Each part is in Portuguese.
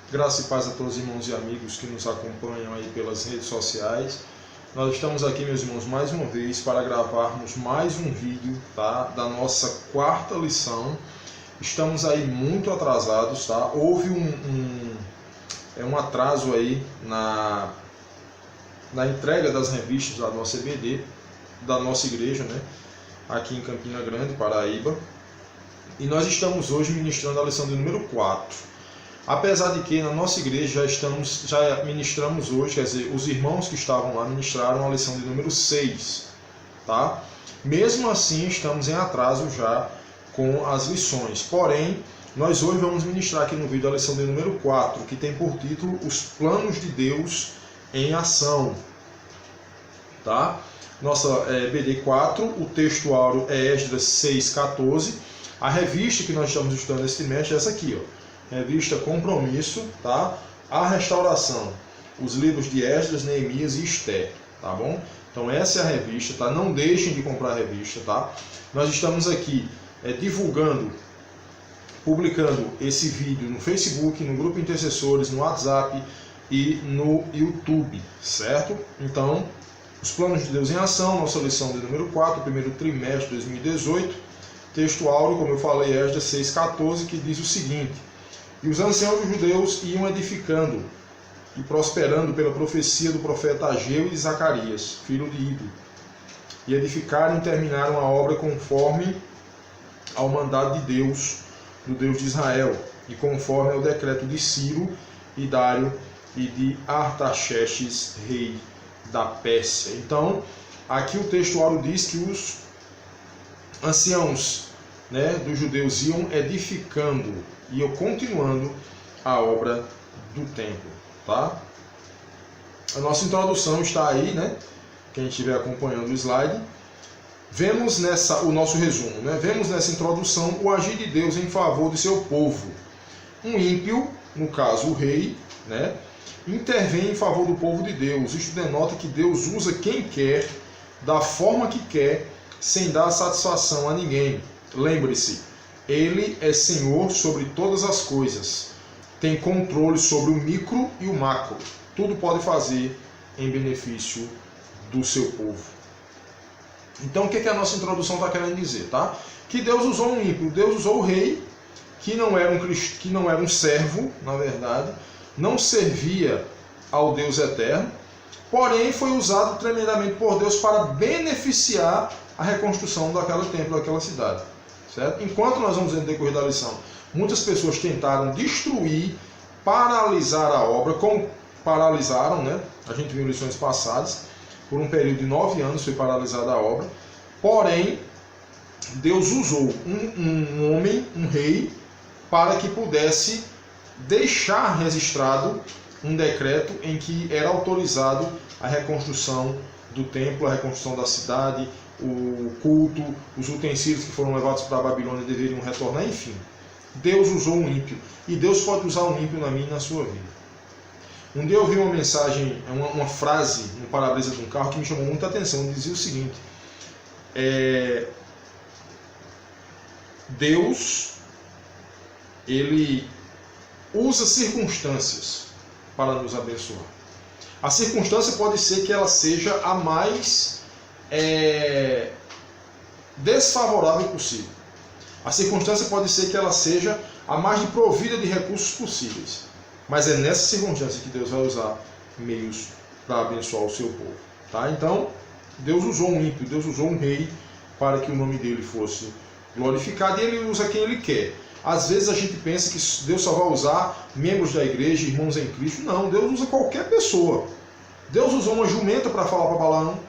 Graça e paz a todos os irmãos e amigos que nos acompanham aí pelas redes sociais. Nós estamos aqui, meus irmãos, mais uma vez para gravarmos mais um vídeo, tá, da nossa quarta lição. Estamos aí muito atrasados, tá? Houve um atraso aí na entrega das revistas da nossa EBD, da nossa igreja, né? Aqui em Campina Grande, Paraíba. E nós estamos hoje ministrando a lição de número 4. Apesar de que na nossa igreja já ministramos hoje, quer dizer, os irmãos que estavam lá ministraram a lição de número 6, tá? Mesmo assim, estamos em atraso já com as lições. Porém, nós hoje vamos ministrar aqui no vídeo a lição de número 4, que tem por título Os Planos de Deus em Ação, tá? Nossa BD 4, o texto áureo é Esdras 6,14. A revista que nós estamos estudando esse trimestre é essa aqui, ó. Revista Compromisso, tá? A Restauração, os livros de Esdras, Neemias e Esther, tá bom? Então essa é a revista, tá? Não deixem de comprar a revista, tá? Nós estamos aqui publicando esse vídeo no Facebook, no grupo Intercessores, no WhatsApp e no YouTube, certo? Então, os planos de Deus em ação, nossa lição de número 4, primeiro trimestre de 2018, texto áureo, como eu falei, Esdras 6,14, que diz o seguinte: E os anciãos dos judeus iam edificando e prosperando pela profecia do profeta Ageu e de Zacarias, filho de Ido. E edificaram e terminaram a obra conforme ao mandado de Deus, do Deus de Israel, e conforme ao decreto de Ciro e Dário e de Artaxerxes, rei da Pérsia. Então, aqui o texto áureo diz que os anciãos, né, dos judeus iam edificando e eu continuando a obra do templo, tá? A nossa introdução está aí, né? Quem estiver acompanhando o slide, vemos o nosso resumo, né? Vemos nessa introdução o agir de Deus em favor de seu povo. Um ímpio, no caso o rei, né, intervém em favor do povo de Deus. Isto denota que Deus usa quem quer, da forma que quer, sem dar satisfação a ninguém. Lembre-se, Ele é Senhor sobre todas as coisas. Tem controle sobre o micro e o macro. Tudo pode fazer em benefício do seu povo. Então, o que a nossa introdução está querendo dizer, tá? Que Deus usou um ímpio, Deus usou o rei, que não era um servo, na verdade, não servia ao Deus eterno, porém foi usado tremendamente por Deus para beneficiar a reconstrução daquele templo, daquela cidade. Certo? Enquanto nós vamos ver no decorrer da lição, muitas pessoas tentaram destruir, paralisar a obra, como paralisaram, né? A gente viu em lições passadas, por um período de 9 anos foi paralisada a obra, porém, Deus usou um homem, um rei, para que pudesse deixar registrado um decreto em que era autorizado a reconstrução do templo, a reconstrução da cidade, o culto, os utensílios que foram levados para a Babilônia deveriam retornar, enfim. Deus usou um ímpio. E Deus pode usar um ímpio na minha e na sua vida. Um dia eu vi uma mensagem, uma frase no para-brisa de um carro que me chamou muita atenção. Ele dizia o seguinte: Deus, Ele usa circunstâncias para nos abençoar. A circunstância pode ser que ela seja a mais desfavorável possível. A circunstância pode ser que ela seja a mais desprovida de recursos possíveis. Mas é nessa circunstância que Deus vai usar meios para abençoar o seu povo. Tá? Então, Deus usou um ímpio, Deus usou um rei para que o nome dele fosse glorificado, e ele usa quem ele quer. Às vezes a gente pensa que Deus só vai usar membros da igreja, irmãos em Cristo. Não, Deus usa qualquer pessoa. Deus usou uma jumenta para falar para Balaão.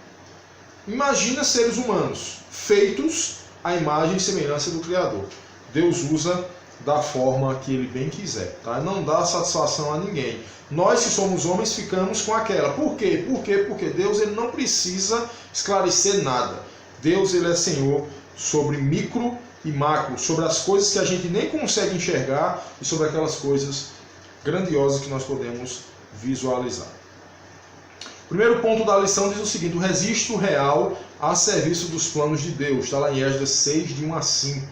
Imagina seres humanos, feitos à imagem e semelhança do Criador. Deus usa da forma que Ele bem quiser, tá? Não dá satisfação a ninguém. Nós que somos homens ficamos com aquela. Por quê? Porque Deus, Ele não precisa esclarecer nada. Deus, Ele é Senhor sobre micro e macro, sobre as coisas que a gente nem consegue enxergar e sobre aquelas coisas grandiosas que nós podemos visualizar. O primeiro ponto da lição diz o seguinte: o registro real a serviço dos planos de Deus. Está lá em Esdras 6, de 1 a 5.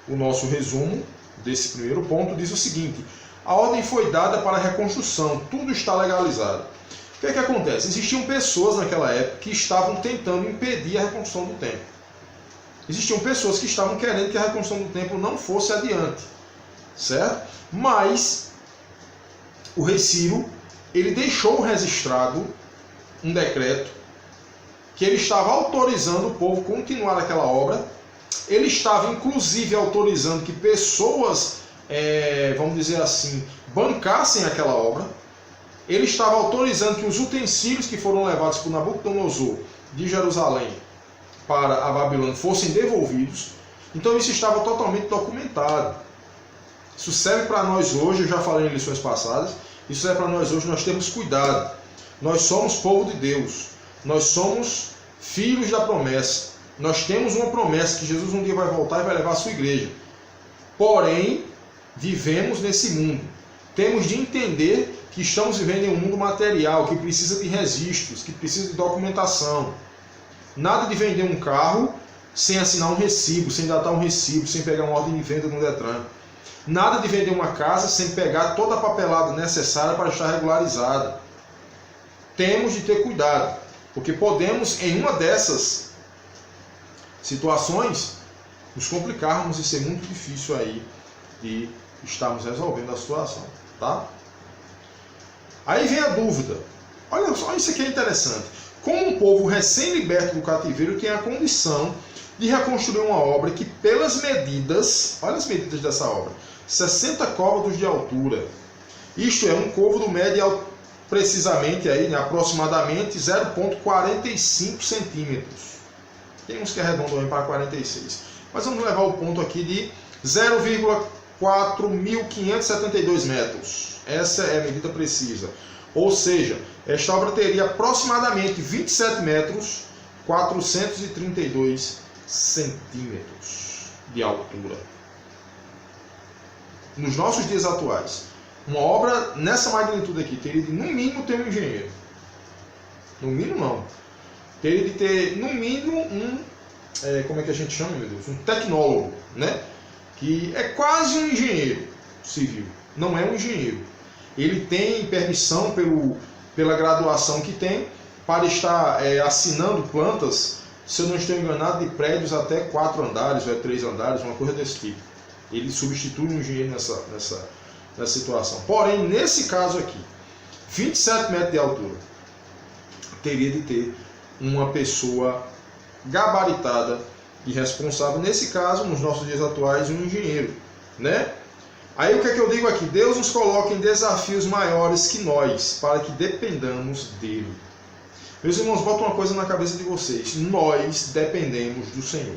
O nosso resumo desse primeiro ponto diz o seguinte: a ordem foi dada para a reconstrução, tudo está legalizado. O que é que acontece? Existiam pessoas naquela época que estavam tentando impedir a reconstrução do templo. Existiam pessoas que estavam querendo que a reconstrução do templo não fosse adiante, certo? Mas o rei Ciro, ele deixou registrado um decreto que ele estava autorizando o povo a continuar aquela obra. Ele estava inclusive autorizando que pessoas, vamos dizer assim, bancassem aquela obra. Ele estava autorizando que os utensílios que foram levados por Nabucodonosor de Jerusalém para a Babilônia fossem devolvidos. Então isso estava totalmente documentado. Isso serve para nós hoje, eu já falei em lições passadas, isso serve para nós hoje, nós temos cuidado. Nós somos povo de Deus, nós somos filhos da promessa. Nós temos uma promessa que Jesus um dia vai voltar e vai levar a sua igreja. Porém, vivemos nesse mundo. Temos de entender que estamos vivendo em um mundo material, que precisa de registros, que precisa de documentação. Nada de vender um carro sem assinar um recibo, sem datar um recibo, sem pegar uma ordem de venda no Detran. Nada de vender uma casa sem pegar toda a papelada necessária para estar regularizada. Temos de ter cuidado, porque podemos, em uma dessas situações, nos complicarmos e ser muito difícil aí de estarmos resolvendo a situação, tá? Aí vem a dúvida. Olha só, isso aqui é interessante. Como um povo recém-liberto do cativeiro tem a condição de reconstruir uma obra que, pelas medidas, olha as medidas dessa obra, 60 côvados de altura. Isto é, um côvado mede precisamente, aí, né, aproximadamente 0,45 centímetros. Tem uns que arredondam para 46. Mas vamos levar o ponto aqui de 0,4572 metros. Essa é a medida precisa. Ou seja, esta obra teria aproximadamente 27 metros, 432 centímetros de altura. Nos nossos dias atuais, uma obra nessa magnitude aqui teria de, no mínimo, ter um engenheiro. No mínimo, não. Teria de ter, no mínimo, como é que a gente chama, meu Deus? Um tecnólogo, né? Que é quase um engenheiro civil. Não é um engenheiro. Ele tem permissão pela graduação que tem para estar assinando plantas, se eu não estou enganado, de prédios até 4 andares, ou 3 andares, uma coisa desse tipo. Ele substitui um engenheiro nessa situação. Porém, nesse caso aqui, 27 metros de altura, teria de ter uma pessoa gabaritada e responsável. Nesse caso, nos nossos dias atuais, um engenheiro, né? Aí o que é que eu digo aqui? Deus nos coloca em desafios maiores que nós, para que dependamos dele. Meus irmãos, bota uma coisa na cabeça de vocês. Nós dependemos do Senhor.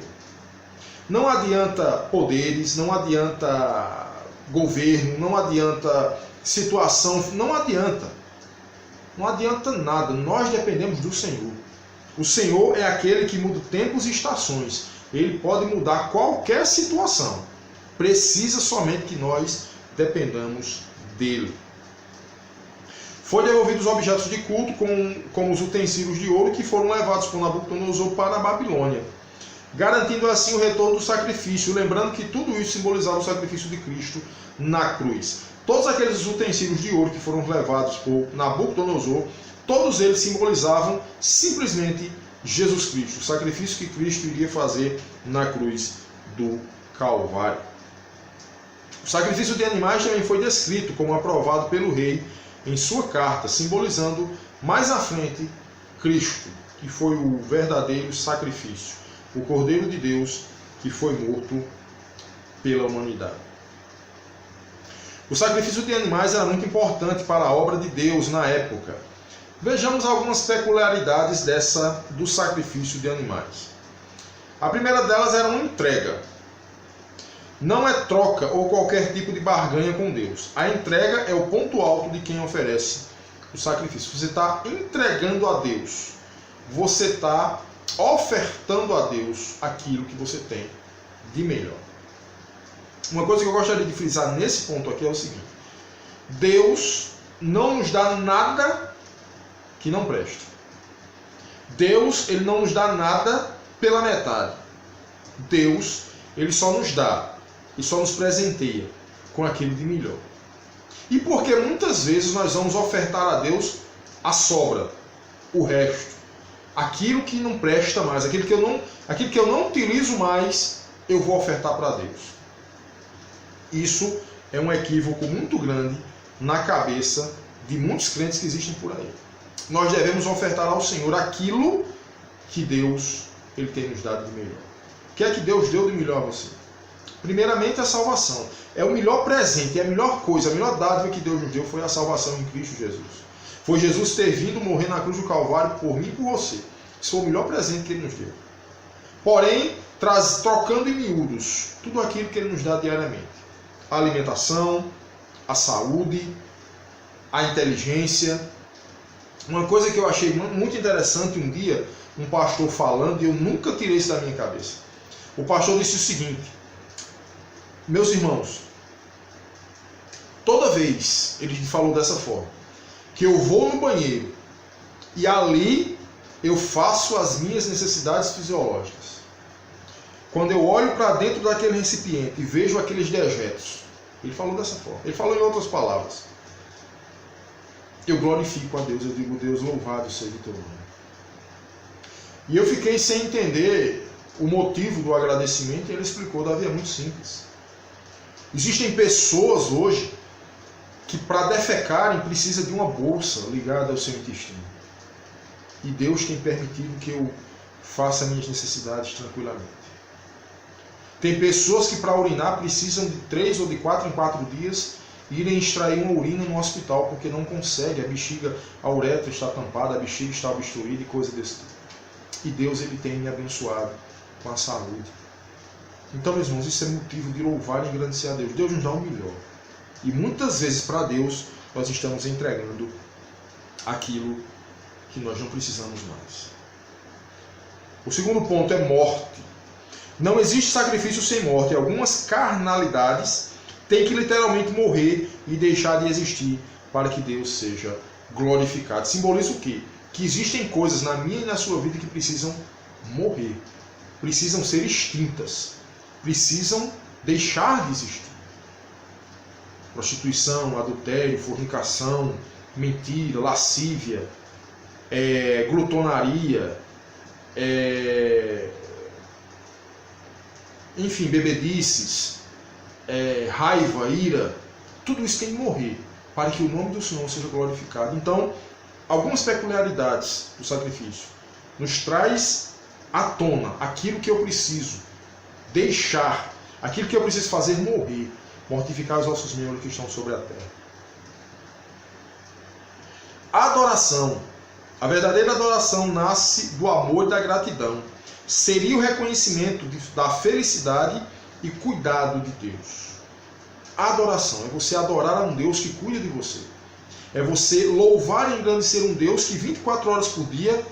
Não adianta poderes, não adianta governo, não adianta situação, não adianta. Não adianta nada. Nós dependemos do Senhor. O Senhor é aquele que muda tempos e estações. Ele pode mudar qualquer situação. Precisa somente que nós dependamos dele. Foi devolvidos os objetos de culto, como os utensílios de ouro que foram levados por Nabucodonosor para a Babilônia, garantindo assim o retorno do sacrifício, lembrando que tudo isso simbolizava o sacrifício de Cristo na cruz. Todos aqueles utensílios de ouro que foram levados por Nabucodonosor, todos eles simbolizavam simplesmente Jesus Cristo, o sacrifício que Cristo iria fazer na cruz do Calvário. O sacrifício de animais também foi descrito como aprovado pelo rei em sua carta, simbolizando mais à frente Cristo, que foi o verdadeiro sacrifício, o Cordeiro de Deus que foi morto pela humanidade. O sacrifício de animais era muito importante para a obra de Deus na época. Vejamos algumas peculiaridades do sacrifício de animais. A primeira delas era uma entrega. Não é troca ou qualquer tipo de barganha com Deus. A entrega é o ponto alto de quem oferece o sacrifício. Você está entregando a Deus. Você está ofertando a Deus aquilo que você tem de melhor. Uma coisa que eu gostaria de frisar nesse ponto aqui é o seguinte. Deus não nos dá nada que não preste. Deus, ele não nos dá nada pela metade. Deus, ele só nos dá e só nos presenteia com aquilo de melhor. E porque muitas vezes nós vamos ofertar a Deus a sobra, o resto, aquilo que não presta mais, aquilo que eu não utilizo mais, eu vou ofertar para Deus. Isso é um equívoco muito grande na cabeça de muitos crentes que existem por aí. Nós devemos ofertar ao Senhor aquilo que Deus ele tem nos dado de melhor. O que é que Deus deu de melhor a você? Primeiramente, a salvação. É o melhor presente, é a melhor coisa, a melhor dádiva que Deus nos deu foi a salvação em Cristo Jesus. Foi Jesus ter vindo morrer na cruz do Calvário por mim e por você. Isso foi o melhor presente que Ele nos deu. Porém, trocando em miúdos tudo aquilo que Ele nos dá diariamente. A alimentação, a saúde, a inteligência. Uma coisa que eu achei muito interessante um dia, um pastor falando, e eu nunca tirei isso da minha cabeça. O pastor disse o seguinte: meus irmãos, toda vez, ele falou dessa forma, que eu vou no banheiro e ali eu faço as minhas necessidades fisiológicas. Quando eu olho para dentro daquele recipiente e vejo aqueles dejetos, ele falou dessa forma, ele falou em outras palavras, eu glorifico a Deus, eu digo: Deus, louvado seja o teu nome. E eu fiquei sem entender o motivo do agradecimento, e ele explicou. Davi, é muito simples. Existem pessoas hoje que para defecarem precisa de uma bolsa ligada ao seu intestino. E Deus tem permitido que eu faça minhas necessidades tranquilamente. Tem pessoas que para urinar precisam de 3 ou de 4 em 4 dias irem extrair uma urina no hospital porque não consegue, a bexiga, a uretra está tampada, a bexiga está obstruída e coisa desse tipo. E Deus ele tem me abençoado com a saúde. Então, meus irmãos, isso é motivo de louvar e engrandecer a Deus. Deus nos dá o melhor. E muitas vezes para Deus nós estamos entregando aquilo que nós não precisamos mais. O segundo ponto é morte. Não existe sacrifício sem morte. Algumas carnalidades têm que literalmente morrer e deixar de existir para que Deus seja glorificado. Simboliza o quê? Que existem coisas na minha e na sua vida que precisam morrer, precisam ser extintas, precisam deixar de existir. Prostituição, adultério, fornicação, mentira, lascívia, glutonaria, enfim, bebedices, raiva, ira, tudo isso tem que morrer para que o nome do Senhor seja glorificado. Então, algumas peculiaridades do sacrifício nos traz à tona aquilo que eu preciso deixar, aquilo que eu preciso fazer morrer, mortificar os ossos membros que estão sobre a terra. A adoração, a verdadeira adoração nasce do amor e da gratidão. Seria o reconhecimento da felicidade e cuidado de Deus. A adoração é você adorar a um Deus que cuida de você. É você louvar e engrandecer um Deus que 24 horas por dia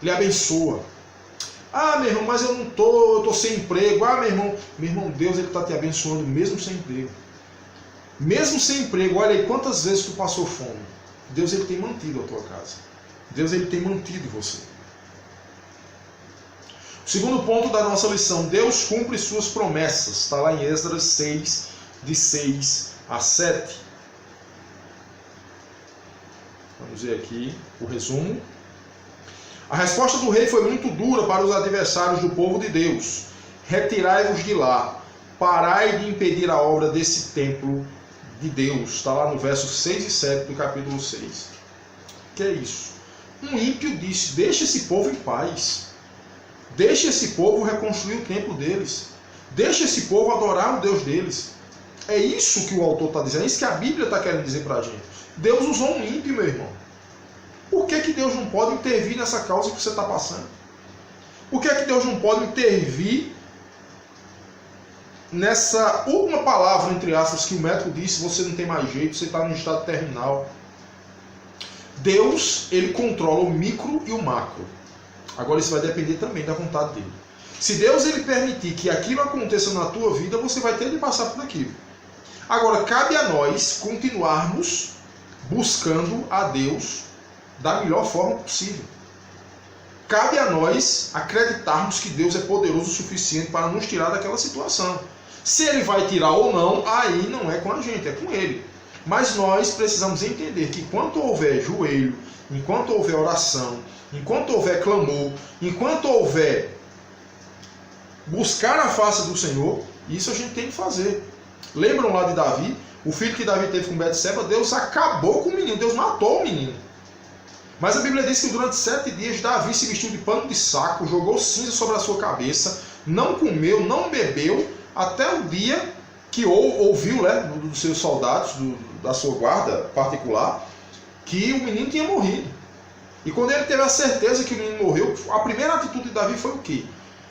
lhe abençoa. Ah, meu irmão, mas eu estou sem emprego. Ah, meu irmão, Deus está te abençoando mesmo sem emprego. Mesmo sem emprego, olha aí quantas vezes tu passou fome. Deus ele tem mantido a tua casa. Deus ele tem mantido você. O segundo ponto da nossa lição, Deus cumpre suas promessas. Está lá em Esdras 6, de 6 a 7. Vamos ver aqui o resumo. A resposta do rei foi muito dura para os adversários do povo de Deus. Retirai-vos de lá, parai de impedir a obra desse templo de Deus. Está lá no verso 6 e 7 do capítulo 6. Que é isso? Um ímpio disse: deixa esse povo em paz. Deixa esse povo reconstruir o templo deles. Deixa esse povo adorar o Deus deles. É isso que o autor está dizendo. É isso que a Bíblia está querendo dizer para a gente. Deus usou um ímpio, meu irmão. Por que Deus não pode intervir nessa causa que você está passando? Por que Deus não pode intervir nessa última palavra, entre aspas, que o médico disse: você não tem mais jeito, você está no estado terminal? Deus, ele controla o micro e o macro. Agora isso vai depender também da vontade dele. Se Deus ele permitir que aquilo aconteça na tua vida, você vai ter de passar por aquilo. Agora, cabe a nós continuarmos buscando a Deus da melhor forma possível. Cabe a nós acreditarmos que Deus é poderoso o suficiente para nos tirar daquela situação. Se ele vai tirar ou não, aí não é com a gente, é com ele. Mas nós precisamos entender que enquanto houver joelho, enquanto houver oração, enquanto houver clamor, enquanto houver buscar a face do Senhor, isso a gente tem que fazer. Lembram lá de Davi? O filho que Davi teve com Betseba, Deus acabou com o menino, Deus matou o menino. Mas a Bíblia diz que durante 7 dias Davi se vestiu de pano de saco, jogou cinza sobre a sua cabeça, não comeu, não bebeu, até o dia que ouviu, né, dos seus soldados, da sua guarda particular, que o menino tinha morrido. E quando ele teve a certeza que o menino morreu, a primeira atitude de Davi foi o quê?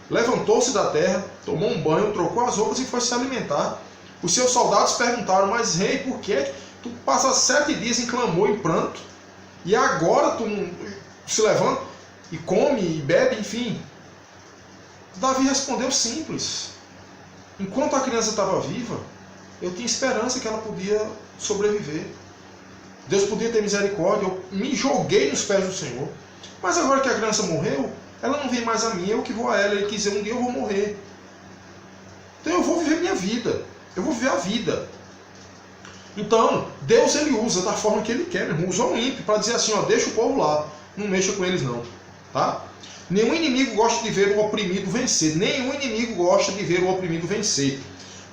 Levantou-se da terra, tomou um banho, trocou as roupas e foi se alimentar. Os seus soldados perguntaram: mas rei, por que tu passas 7 dias em clamor e pranto, e agora tu se levanta e come e bebe, enfim? Davi respondeu simples: enquanto a criança estava viva, eu tinha esperança que ela podia sobreviver. Deus podia ter misericórdia, eu me joguei nos pés do Senhor. Mas agora que a criança morreu, ela não vem mais a mim, eu que vou a ela. Ele quis dizer: um dia eu vou morrer. Então eu vou viver minha vida. Eu vou viver a vida. Então, Deus ele usa da forma que ele quer. Ele usa um ímpio para dizer assim: ó, deixa o povo lá, não mexa com eles não. Tá? Nenhum inimigo gosta de ver o oprimido vencer. Nenhum inimigo gosta de ver o oprimido vencer.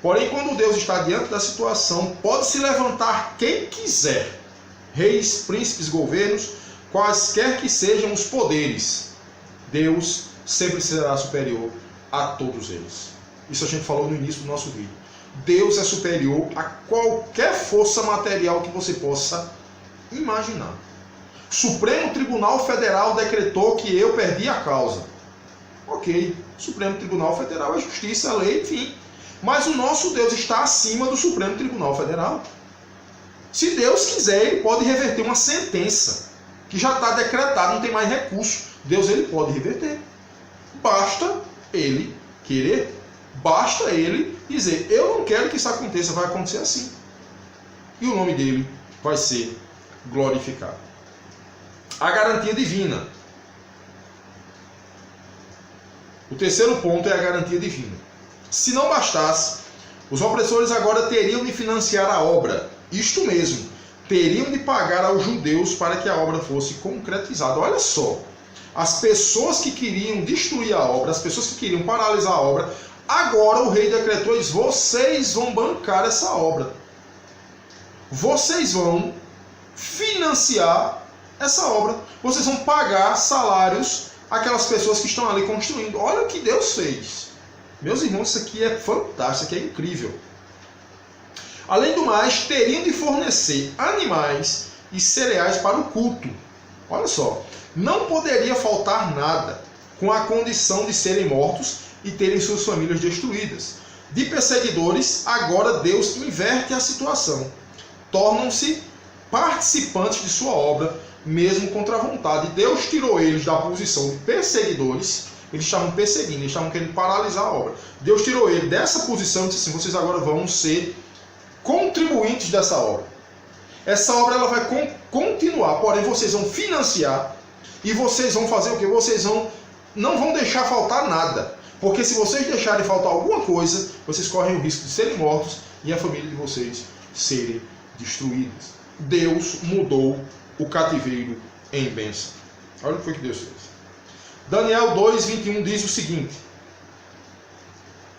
Porém, quando Deus está diante da situação, pode se levantar quem quiser. Reis, príncipes, governos, quaisquer que sejam os poderes. Deus sempre será superior a todos eles. Isso a gente falou no início do nosso vídeo. Deus é superior a qualquer força material que você possa imaginar. Supremo Tribunal Federal decretou que eu perdi a causa. Ok, Supremo Tribunal Federal é justiça, lei, enfim. Mas o nosso Deus está acima do Supremo Tribunal Federal. Se Deus quiser, ele pode reverter uma sentença que já está decretada, não tem mais recurso. Deus ele pode reverter. Basta ele querer. Basta ele dizer: eu não quero que isso aconteça, vai acontecer assim. E o nome dele vai ser glorificado. A garantia divina. O terceiro ponto é a garantia divina. Se não bastasse, os opressores agora teriam de financiar a obra. Isto mesmo, teriam de pagar aos judeus para que a obra fosse concretizada. Olha só, as pessoas que queriam destruir a obra, as pessoas que queriam paralisar a obra, agora o rei decretou: vocês vão bancar essa obra. Vocês vão financiar essa obra. Vocês vão pagar salários àquelas pessoas que estão ali construindo. Olha o que Deus fez. Meus irmãos, isso aqui é fantástico, isso aqui é incrível. Além do mais, teriam de fornecer animais e cereais para o culto. Olha só, não poderia faltar nada, com a condição de serem mortos e terem suas famílias destruídas. De perseguidores, agora Deus inverte a situação. Tornam-se participantes de sua obra, mesmo contra a vontade. Deus tirou eles da posição de perseguidores. Eles estavam perseguindo, eles estavam querendo paralisar a obra. Deus tirou eles dessa posição e disse assim: vocês agora vão ser contribuintes dessa obra. Essa obra ela vai continuar, porém vocês vão financiar e vocês vão fazer o quê? Vocês não vão deixar faltar nada. Porque se vocês deixarem faltar alguma coisa, vocês correm o risco de serem mortos e a família de vocês serem destruídas. Deus mudou o cativeiro em bênção. Olha o que foi que Deus fez. Daniel 2:21 diz o seguinte: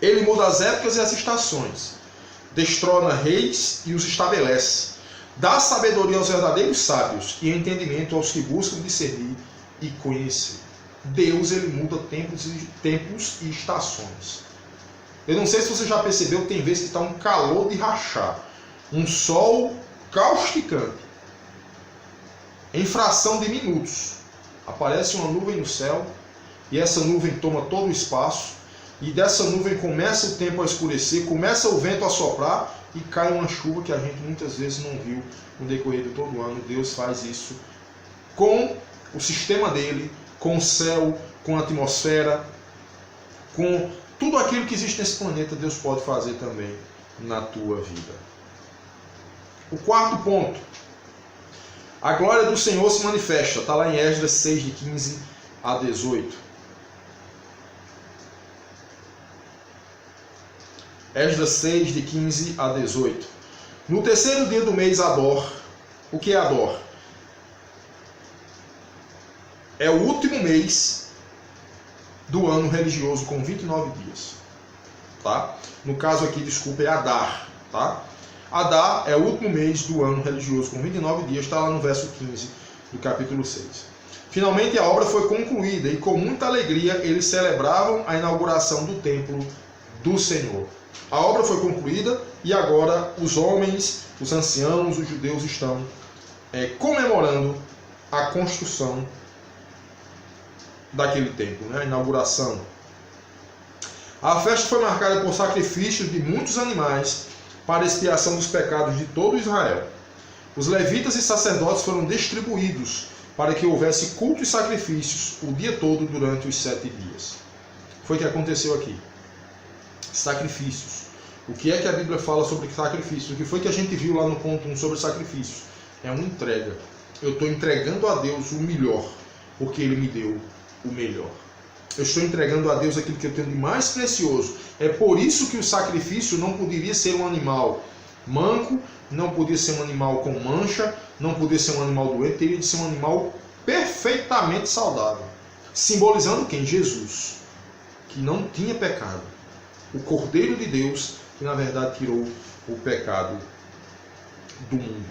ele muda as épocas e as estações, destrona reis e os estabelece, dá sabedoria aos verdadeiros sábios e entendimento aos que buscam discernir e conhecer. Deus ele muda tempos e estações. Eu não sei se você já percebeu, tem vezes que está um calor de rachar, um sol causticante. Em fração de minutos, aparece uma nuvem no céu e essa nuvem toma todo o espaço e dessa nuvem começa o tempo a escurecer, começa o vento a soprar e cai uma chuva que a gente muitas vezes não viu no decorrer de todo o ano. Deus faz isso com o sistema dele, com o céu, com a atmosfera, com tudo aquilo que existe nesse planeta. Deus pode fazer também na tua vida. O quarto ponto: a glória do Senhor se manifesta. Está lá em Esdras 6, de 15 a 18. Esdras 6, de 15 a 18. No terceiro dia do mês Ador. O que é Ador? É o último mês do ano religioso com 29 dias. Tá? No caso aqui, desculpa, é Adar. Tá? Adar é o último mês do ano religioso com 29 dias. Está lá no verso 15 do capítulo 6. Finalmente a obra foi concluída e com muita alegria eles celebravam a inauguração do templo do Senhor. A obra foi concluída e agora os homens, os anciãos, os judeus estão comemorando a construção daquele templo, né? A inauguração. A festa foi marcada por sacrifícios de muitos animais para a expiação dos pecados de todo Israel. Os levitas e sacerdotes foram distribuídos para que houvesse culto e sacrifícios o dia todo durante os 7 dias. Foi o que aconteceu aqui. Sacrifícios. O que é que a Bíblia fala sobre sacrifícios? O que foi que a gente viu lá no ponto 1 sobre sacrifícios? É uma entrega. Eu estou entregando a Deus o melhor, porque Ele me deu o melhor. Eu estou entregando a Deus aquilo que eu tenho de mais precioso. É por isso que o sacrifício não poderia ser um animal manco, não podia ser um animal com mancha, não podia ser um animal doente, teria de ser um animal perfeitamente saudável. Simbolizando quem? Jesus, que não tinha pecado. O Cordeiro de Deus, que na verdade tirou o pecado do mundo.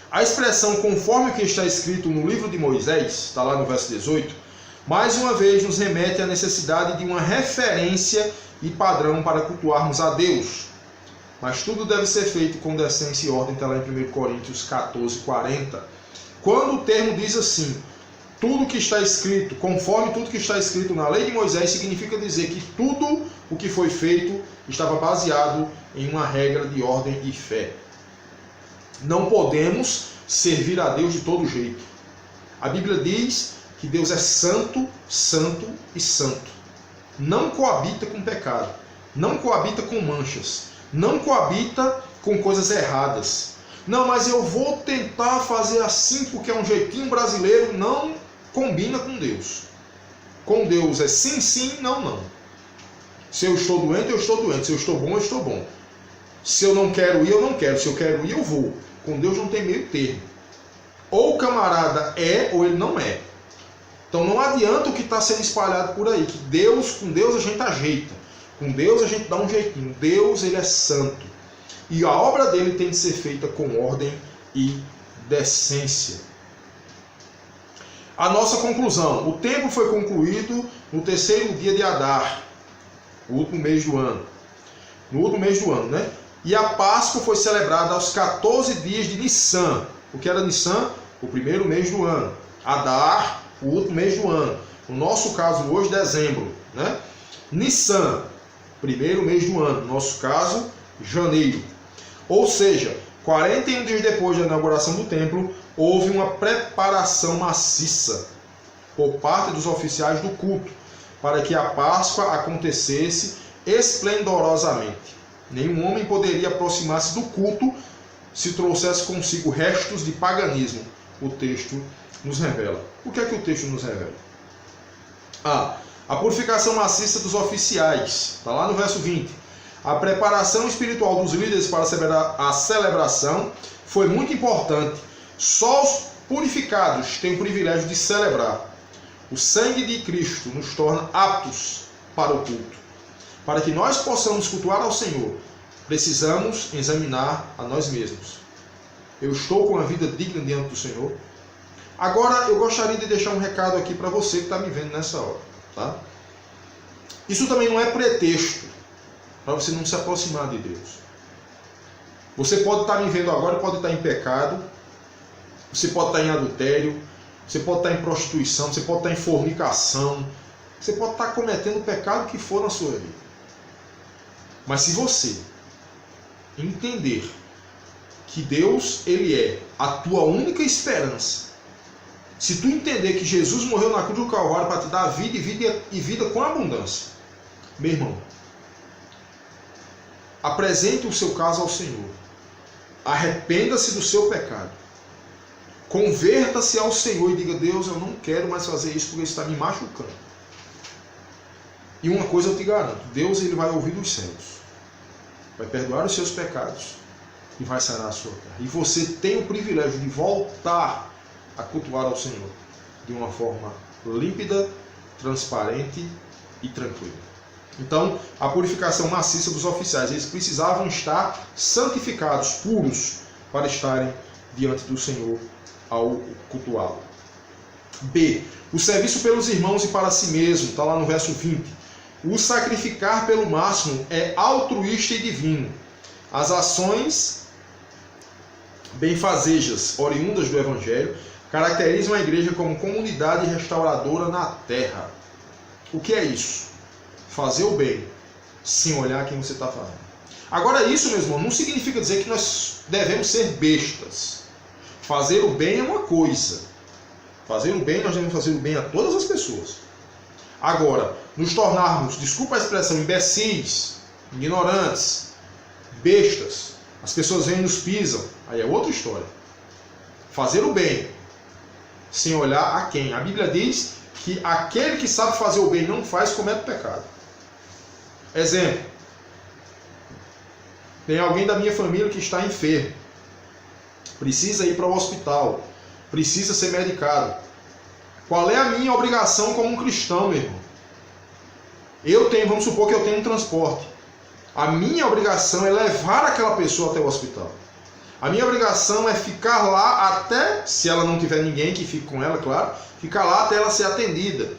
A expressão conforme o que está escrito no livro de Moisés, está lá no verso 18, mais uma vez nos remete à necessidade de uma referência e padrão para cultuarmos a Deus. Mas tudo deve ser feito com decência e ordem, está lá em 1 Coríntios 14, 40. Quando o termo diz assim, tudo que está escrito, conforme tudo que está escrito na lei de Moisés, significa dizer que tudo o que foi feito estava baseado em uma regra de ordem e fé. Não podemos servir a Deus de todo jeito. A Bíblia diz que Deus é santo, santo e santo. Não coabita com pecado, não coabita com manchas, não coabita com coisas erradas. Não, mas eu vou tentar fazer assim porque é um jeitinho brasileiro. Não combina com Deus. Com Deus é sim, sim, não, não. Se eu estou doente, eu estou doente. Se eu estou bom, eu estou bom. Se eu não quero ir, eu não quero. Se eu quero ir, eu vou. Com Deus não tem meio termo. Ou o camarada é, ou ele não é. Então não adianta o que está sendo espalhado por aí, que Deus, com Deus a gente ajeita. Com Deus a gente dá um jeitinho. Deus, ele é santo. E a obra dele tem de ser feita com ordem e decência. A nossa conclusão. O templo foi concluído no terceiro dia de Adar, o último mês do ano. No último mês do ano, né? E a Páscoa foi celebrada aos 14 dias de Nissan. O que era Nissan? O primeiro mês do ano. Adar, o último mês do ano. No nosso caso hoje, dezembro, né? Nissan, primeiro mês do ano. No nosso caso, janeiro. Ou seja, 41 dias depois da inauguração do templo, houve uma preparação maciça por parte dos oficiais do culto para que a Páscoa acontecesse esplendorosamente. Nenhum homem poderia aproximar-se do culto se trouxesse consigo restos de paganismo. O texto nos revela. O que é que o texto nos revela? A purificação maciça dos oficiais. Está lá no verso 20. A preparação espiritual dos líderes para a celebração foi muito importante. Só os purificados têm o privilégio de celebrar. O sangue de Cristo nos torna aptos para o culto. Para que nós possamos cultuar ao Senhor, precisamos examinar a nós mesmos. Eu estou com a vida digna diante do Senhor? Agora eu gostaria de deixar um recado aqui para você que está me vendo nessa hora. Tá? Isso também não é pretexto para você não se aproximar de Deus. Você pode estar me vendo agora e pode estar em pecado, você pode estar em adultério, você pode estar em prostituição, você pode estar em fornicação, você pode estar cometendo o pecado que for na sua vida. Mas se você entender que Deus, ele é a tua única esperança, se tu entender que Jesus morreu na cruz do Calvário para te dar vida e vida com abundância, meu irmão, apresente o seu caso ao Senhor. Arrependa-se do seu pecado. Converta-se ao Senhor e diga: Deus, eu não quero mais fazer isso porque isso está me machucando. E uma coisa eu te garanto: Deus, ele vai ouvir dos céus. vai perdoar os seus pecados e vai sarar a sua terra. E você tem o privilégio de voltar a cultuar ao Senhor de uma forma límpida, transparente e tranquila. Então, a purificação maciça dos oficiais, eles precisavam estar santificados, puros, para estarem diante do Senhor ao cultuá-lo. B. O serviço pelos irmãos e para si mesmo, está lá no verso 20. O sacrificar pelo máximo é altruísta e divino. As ações benfazejas, oriundas do Evangelho, caracterizam a igreja como comunidade restauradora na terra. O que é isso? Fazer o bem, sem olhar quem você está fazendo. Agora isso, meu irmão, não significa dizer que nós devemos ser bestas. Fazer o bem é uma coisa. Fazer o bem, nós devemos fazer o bem a todas as pessoas. Agora, nos tornarmos, desculpa a expressão, imbecis, ignorantes, bestas, as pessoas vêm e nos pisam, aí é outra história. Fazer o bem, sem olhar a quem. A Bíblia diz que aquele que sabe fazer o bem e não faz, comete pecado. Exemplo. Tem alguém da minha família que está enfermo. Precisa ir para o hospital. Precisa ser medicado. Qual é a minha obrigação como um cristão, meu irmão? Vamos supor que eu tenho um transporte. A minha obrigação é levar aquela pessoa até o hospital. A minha obrigação é ficar lá até, se ela não tiver ninguém que fique com ela, claro, ficar lá até ela ser atendida.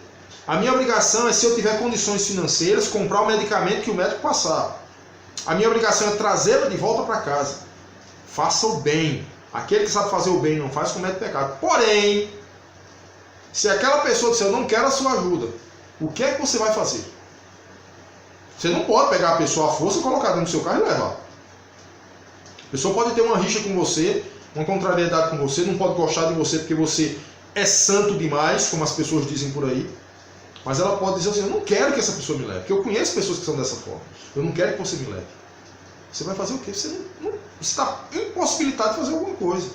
A minha obrigação é, se eu tiver condições financeiras, comprar o medicamento que o médico passar. A minha obrigação é trazê-la de volta para casa. Faça o bem. Aquele que sabe fazer o bem não faz, comete pecado. Porém, se aquela pessoa disser, eu não quero a sua ajuda, o que é que você vai fazer? Você não pode pegar a pessoa à força, colocar dentro do seu carro e levar. A pessoa pode ter uma rixa com você, uma contrariedade com você, não pode gostar de você porque você é santo demais, como as pessoas dizem por aí. Mas ela pode dizer assim, eu não quero que essa pessoa me leve, porque eu conheço pessoas que são dessa forma. Eu não quero que você me leve. Você vai fazer o quê? Você está impossibilitado de fazer alguma coisa.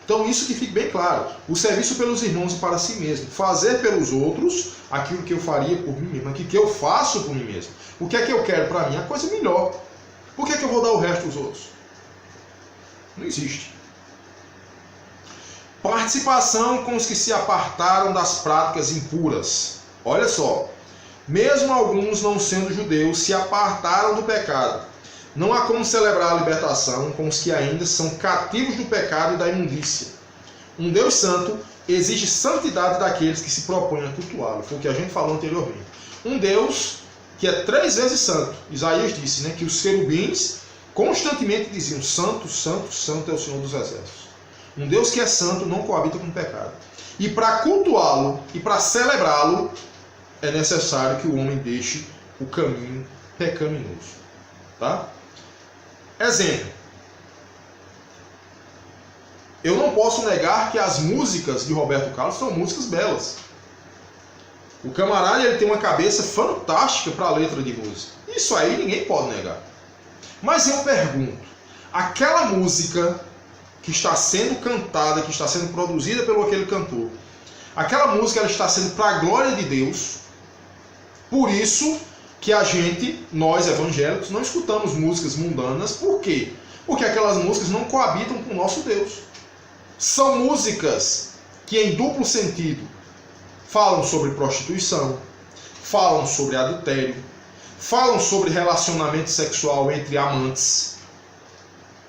Então isso que fique bem claro. O serviço pelos irmãos e para si mesmo. Fazer pelos outros aquilo que eu faria por mim mesmo. Aquilo que eu faço por mim mesmo. O que é que eu quero para mim? A coisa melhor. Por que é que eu vou dar o resto aos outros? Não existe. Participação com os que se apartaram das práticas impuras. Olha só. Mesmo alguns, não sendo judeus, se apartaram do pecado. Não há como celebrar a libertação com os que ainda são cativos do pecado e da imundícia. Um Deus santo exige santidade daqueles que se propõem a cultuá-lo. Foi o que a gente falou anteriormente. Um Deus que é 3 vezes santo. Isaías disse, né, que os querubins constantemente diziam, santo, santo, santo é o Senhor dos Exércitos. Um Deus que é santo não coabita com o pecado. E para cultuá-lo e para celebrá-lo, é necessário que o homem deixe o caminho pecaminoso. Tá? Exemplo. Eu não posso negar que as músicas de Roberto Carlos são músicas belas. O camarada ele tem uma cabeça fantástica para a letra de música. Isso aí ninguém pode negar. Mas eu pergunto, aquela música que está sendo cantada, que está sendo produzida pelo aquele cantor, aquela música ela está sendo para a glória de Deus. Por isso que nós evangélicos, não escutamos músicas mundanas. Por quê? Porque aquelas músicas não coabitam com o nosso Deus. São músicas que em duplo sentido falam sobre prostituição, falam sobre adultério, falam sobre relacionamento sexual entre amantes,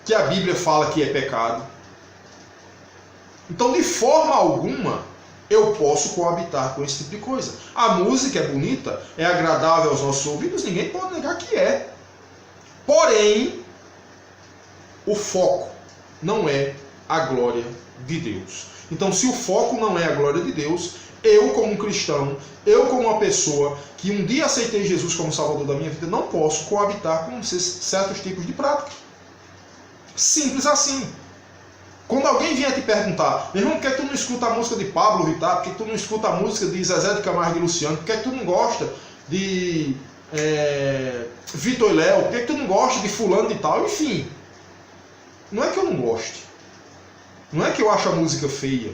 que a Bíblia fala que é pecado. Então, de forma alguma, eu posso coabitar com esse tipo de coisa. A música é bonita, é agradável aos nossos ouvidos, ninguém pode negar que é. Porém, o foco não é a glória de Deus. Então, se o foco não é a glória de Deus, eu como um cristão, eu como uma pessoa que um dia aceitei Jesus como Salvador da minha vida, não posso coabitar com certos tipos de prática. Simples assim. Quando alguém vier te perguntar, meu irmão, por que tu não escuta a música de Pablo Vittar? Por que tu não escuta a música de Zezé de Camargo e Luciano? Por que tu não gosta de Vitor e Léo? Por que tu não gosta de fulano e tal? Enfim, não é que eu não goste. Não é que eu acho a música feia.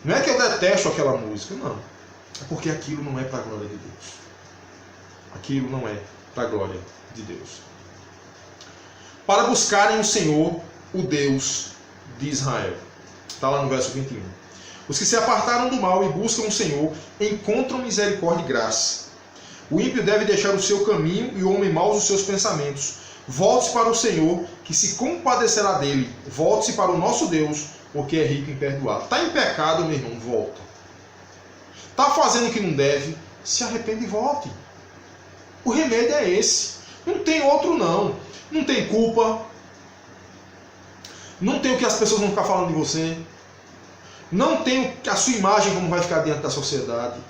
Não é que eu detesto aquela música, não. É porque aquilo não é para a glória de Deus. Aquilo não é para a glória de Deus. para buscarem o Senhor, o Deus de Israel. Está lá no verso 21. Os que se apartaram do mal e buscam o Senhor encontram misericórdia e graça. O ímpio deve deixar o seu caminho e o homem mau os seus pensamentos. Volte-se para o Senhor, que se compadecerá dele. Volte-se para o nosso Deus, porque é rico em perdoar. Está em pecado, meu irmão, volta. Está fazendo o que não deve, se arrepende e volte. O remédio é esse. Não tem outro não. Não tem culpa. Não tem o que as pessoas vão ficar falando de você. Não tem a sua imagem como vai ficar diante da sociedade.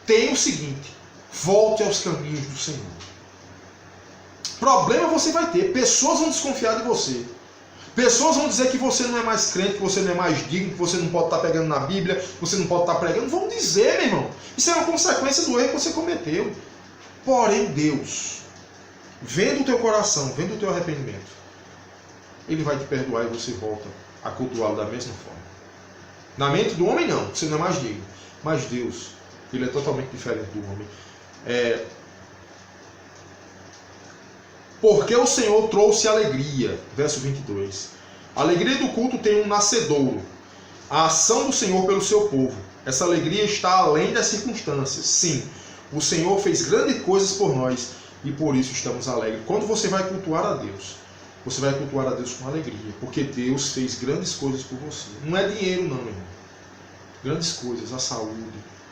Tem o seguinte: volte aos caminhos do Senhor. Problema você vai ter. Pessoas vão desconfiar de você. Pessoas vão dizer que você não é mais crente, que você não é mais digno, que você não pode estar pegando na Bíblia, que você não pode estar pregando. Vão dizer, meu irmão. Isso é uma consequência do erro que você cometeu. Porém, Deus, vendo o teu coração, vendo o teu arrependimento, Ele vai te perdoar e você volta a cultuá-lo da mesma forma. Na mente do homem, não. Você não é mais digno. Mas Deus, Ele é totalmente diferente do homem. Porque o Senhor trouxe alegria. Verso 22. A alegria do culto tem um nascedouro. A ação do Senhor pelo seu povo. Essa alegria está além das circunstâncias. Sim, o Senhor fez grandes coisas por nós e por isso estamos alegres. Quando você vai cultuar a Deus, você vai cultuar a Deus com alegria. Porque Deus fez grandes coisas por você. Não é dinheiro não, meu irmão. Grandes coisas, a saúde,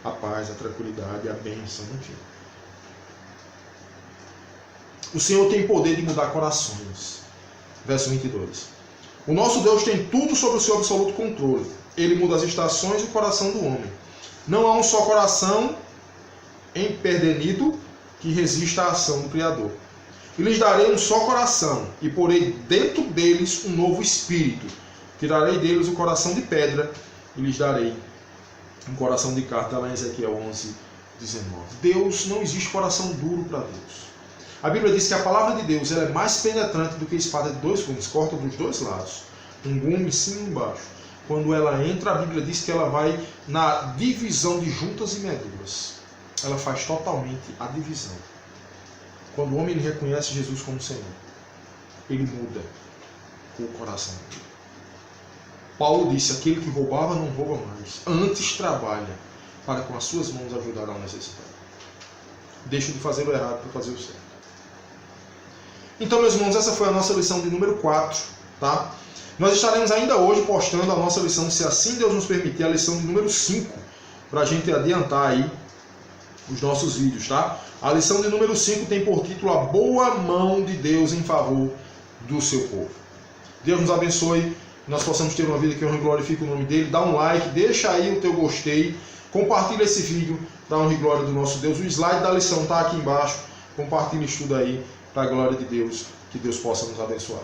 a paz, a tranquilidade, a bênção, enfim. O Senhor tem poder de mudar corações. Verso 22. O nosso Deus tem tudo sob o seu absoluto controle. Ele muda as estações e o coração do homem. Não há um só coração empedernido que resista à ação do Criador. E lhes darei um só coração, e porei dentro deles um novo espírito. Tirarei deles o coração de pedra, e lhes darei um coração de carne. Está lá em Ezequiel 11, 19. Deus, não existe coração duro para Deus. A Bíblia diz que a palavra de Deus ela é mais penetrante do que a espada de dois gumes, corta dos dois lados. Um gume em cima e embaixo. Quando ela entra, a Bíblia diz que ela vai na divisão de juntas e medulas. Ela faz totalmente a divisão. Quando o homem reconhece Jesus como Senhor, ele muda o coração dele. Paulo disse, aquele que roubava não rouba mais, antes trabalha para com as suas mãos ajudar ao necessitado. Deixa de fazer o errado para fazer o certo. Então, meus irmãos, essa foi a nossa lição de número 4, tá? Nós estaremos ainda hoje postando a nossa lição, se assim Deus nos permitir, a lição de número 5, para a gente adiantar aí os nossos vídeos, tá? A lição de número 5 tem por título A Boa Mão de Deus em Favor do Seu Povo. Deus nos abençoe, nós possamos ter uma vida que honra e glorifique o nome dele. Dá um like, deixa aí o teu gostei, compartilha esse vídeo para a honra e glória do nosso Deus. O slide da lição está aqui embaixo, compartilha isso tudo aí para a glória de Deus, que Deus possa nos abençoar.